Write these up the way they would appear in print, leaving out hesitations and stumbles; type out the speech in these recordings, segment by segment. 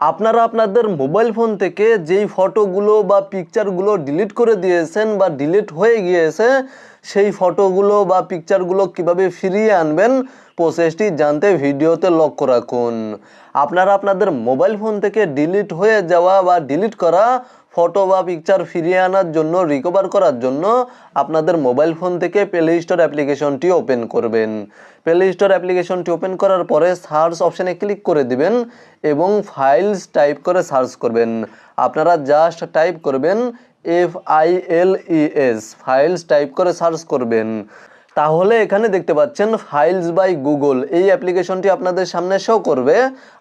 আপনারা আপনাদের mobile phone থেকে যেই ফটোগুলো বা পিকচারগুলো ডিলিট করে দিয়েছেন বা ডিলিট হয়ে গিয়েছে সেই ফটোগুলো বা পিকচারগুলো কিভাবে ফিরিয়ে আনবেন প্রসেসটি জানতে ভিডিওতে লক্ষ্য রাখুন। আপনারা আপনাদের মোবাইল ফোন থেকে ডিলিট হয়ে যাওয়া বা ডিলিট করা ফটো বা পিকচার ফিরিয়ে আনার জন্য রিকভার করার জন্য আপনাদের মোবাইল ফোন থেকে প্লে স্টোর অ্যাপ্লিকেশনটি ওপেন করবেন। প্লে স্টোর অ্যাপ্লিকেশনটি ওপেন করার পরে সার্চ অপশানে ক্লিক করে দিবেন এবং ফাইলস টাইপ করে সার্চ করবেন। আপনারা জাস্ট টাইপ করবেন FILES, ফাইলস টাইপ করে সার্চ করবেন। তাহলে এখানে দেখতে পাচ্ছেন ফাইলস বাই গুগল, এই অ্যাপ্লিকেশনটি আপনাদের সামনে শো করবে।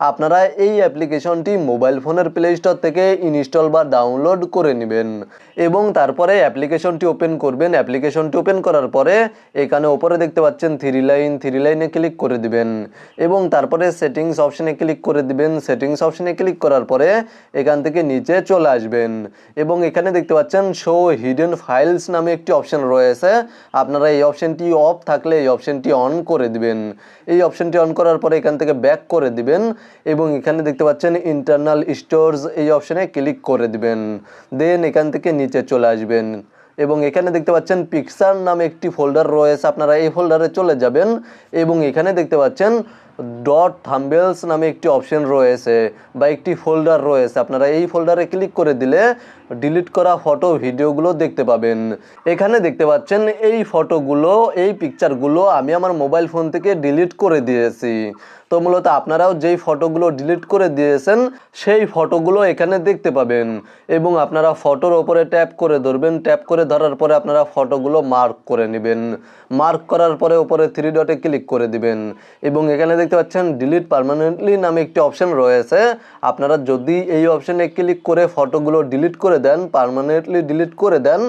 আপনারা এই অ্যাপ্লিকেশনটি মোবাইল ফোনের প্লে স্টোর থেকে ইনস্টল বা ডাউনলোড করে নেবেন এবং তারপরে অ্যাপ্লিকেশনটি ওপেন করবেন। অ্যাপ্লিকেশনটি ওপেন করার পরে এখানে ওপরে দেখতে পাচ্ছেন থ্রি লাইনে ক্লিক করে দিবেন এবং তারপরে সেটিংস অপশানে ক্লিক করে দিবেন। সেটিংস অপশানে ক্লিক করার পরে এখান থেকে নিচে চলে আসবেন এবং এখানে দেখতে পাচ্ছেন শো হিডেন ফাইলস নামে একটি অপশান রয়েছে। আপনারা এই অপশানটি অফ থাকলে এই অপশানটি অন করে দিবেন। এই অপশানটি অন করার পরে এখান থেকে ব্যাক করে দিবেন এবং এখানে দেখতে পাচ্ছেন ইন্টারনাল স্টোরেজ, এই অপশানে ক্লিক করে দিবেন। দেন এখান থেকে নিচে চলে আসবেন এবং এখানে দেখতে পাচ্ছেন পিকচার নামে একটি ফোল্ডার রয়েছে। আপনারা এই ফোল্ডারে চলে যাবেন এবং এখানে দেখতে পাচ্ছেন ডট থাম্বনেলস নামে একটি অপশন রয়েছে বা একটি ফোল্ডার রয়েছে। আপনারা এই ফোল্ডারে ক্লিক করে দিলে ডিলিট করা ফটো ভিডিওগুলো দেখতে পাবেন। এখানে দেখতে পাচ্ছেন এই ফটোগুলো, এই পিকচারগুলো আমি আমার মোবাইল ফোন থেকে ডিলিট করে দিয়েছি। তো মূলত আপনারাও যেই ফটোগুলো ডিলিট করে দিয়েছেন সেই ফটোগুলো এখানে দেখতে পাবেন এবং আপনারা ফটোর ওপরে ট্যাপ করে ধরবেন। ট্যাপ করে ধরার পরে আপনারা ফটোগুলো মার্ক করে নেবেন। মার্ক করার পরে ওপরে থ্রি ডটে ক্লিক করে দিবেন এবং এখানে দেখতে পাচ্ছেন ডিলিট পার্মানেন্টলি নামে একটি অপশন রয়েছে। আপনারা যদি এই অপশানে ক্লিক করে ফটোগুলো ডিলিট করে দেন, পার্মানেন্টলি ডিলিট করে দেন,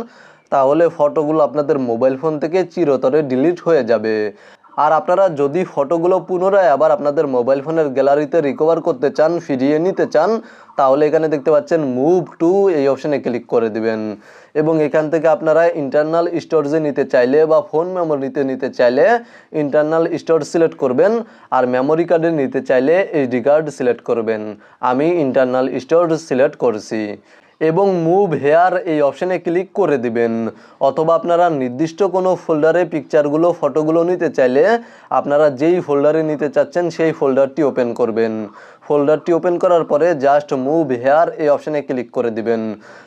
তাহলে ফটোগুলো আপনাদের মোবাইল ফোন থেকে চিরতরে ডিলিট হয়ে যাবে। আর আপনারা যদি ফটোগুলো পুনরায় আবার আপনাদের মোবাইল ফোনের গ্যালারিতে রিকভার করতে চান, ফিরিয়ে নিতে চান, তাহলে এখানে দেখতে পাচ্ছেন মুভ টু, এই অপশানে ক্লিক করে দিবেন এবং এখান থেকে আপনারা ইন্টারনাল স্টোরেজে নিতে চাইলে বা ফোন মেমোরিতে নিতে চাইলে ইন্টারনাল স্টোরেজ সিলেক্ট করবেন আর মেমোরি কার্ডে নিতে চাইলে SD কার্ড সিলেক্ট করবেন। আমি ইন্টারনাল স্টোরেজ সিলেক্ট করছি এবং মুভ হেয়ার এই অপশানে ক্লিক করে দিবেন। অথবা আপনারা নির্দিষ্ট কোনো ফোল্ডারে পিকচারগুলো ফটোগুলো নিতে চাইলে আপনারা যেই ফোল্ডারে নিতে চাচ্ছেন সেই ফোল্ডারটি ওপেন করবেন। ফোল্ডারটি ওপেন করার পরে জাস্ট মুভ হেয়ার এই অপশানে ক্লিক করে দিবেন।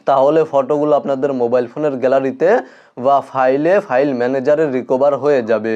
তাহলে ফটোগুলো আপনাদের মোবাইল ফোনের গ্যালারিতে বা ফাইল ম্যানেজারে রিকভার হয়ে যাবে।